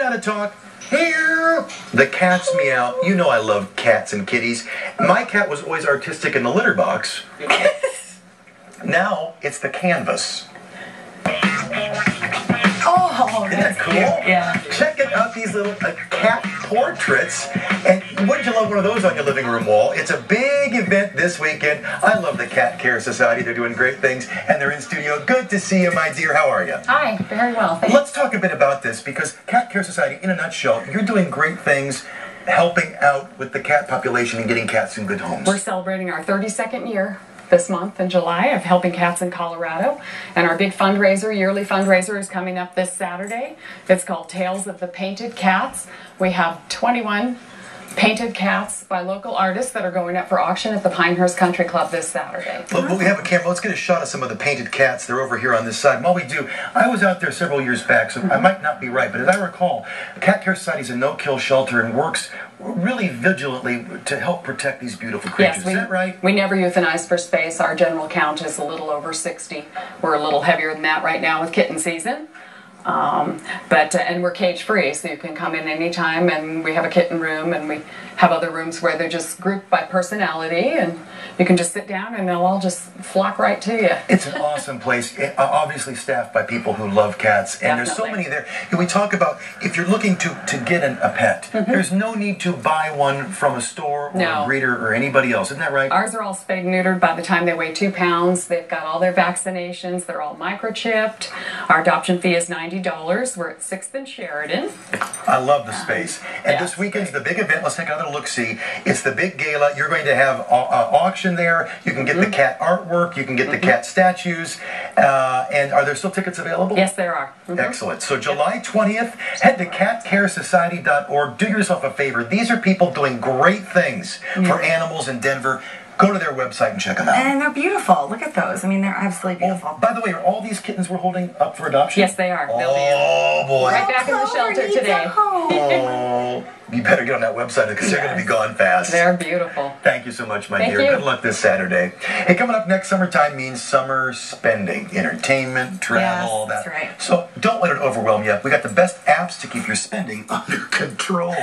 now to talk. Here, the cats meow. You know I love cats and kitties. My cat was always artistic in the litter box. Now it's the canvas. Oh, Isn't that cool? Yeah. Check out these little cat portraits. And wouldn't you love one of those on your living room wall? It's a big event this weekend. I love the Cat Care Society. They're doing great things, and they're in studio. Good to see you, my dear. How are you? Hi, very well, thanks. Let's talk a bit about this, because Cat Care Society, in a nutshell, you're doing great things helping out with the cat population and getting cats in good homes. We're celebrating our 32nd year this month in July of helping cats in Colorado, and our big fundraiser, yearly fundraiser, is coming up this Saturday. It's called Tales of the Painted Cats. We have 21 painted cats by local artists that are going up for auction at the Pinehurst Country Club this Saturday. Well, we have a camera. Let's get a shot of some of the painted cats. They're over here on this side. And while we do, I was out there several years back, so I might not be right, but as I recall, Cat Care Society is a no-kill shelter and works really vigilantly to help protect these beautiful creatures. Yes, is that right? We never euthanize for space. Our general count is a little over 60. We're a little heavier than that right now with kitten season. And we're cage free, so you can come in anytime, and we have a kitten room, and we have other rooms where they're just grouped by personality, and you can just sit down and they'll all just flock right to you. It's an awesome place, obviously staffed by people who love cats, and Definitely. there's so many there. And we talk about, if you're looking to get a pet, there's no need to buy one from a store or a breeder or anybody else, isn't that right? Ours are all spayed and neutered by the time they weigh 2 pounds. They've got all their vaccinations. They're all microchipped. Our adoption fee is $90. We're at 6th and Sheridan. I love the space. And Yeah, this weekend's the big event. Let's take another look-see. It's the big gala. You're going to have auction there. You can get the cat artwork. You can get the cat statues. And are there still tickets available? Yes, there are. Excellent. So July 20th, head to catcaresociety.org. Do yourself a favor. These are people doing great things for animals in Denver. Go to their website and check them out. And they're beautiful. Look at those. I mean, they're absolutely beautiful. By the way, are all these kittens we're holding up for adoption? Yes, they are. They'll Oh, boy. be right back in the shelter today. Oh, you better get on that website because they're going to be gone fast. They're beautiful. Thank you so much, my Thank dear. you. Good luck this Saturday. Hey, coming up next, summertime means summer spending, entertainment, travel, all that. That's right. So don't let it overwhelm you. We got the best apps to keep your spending under control.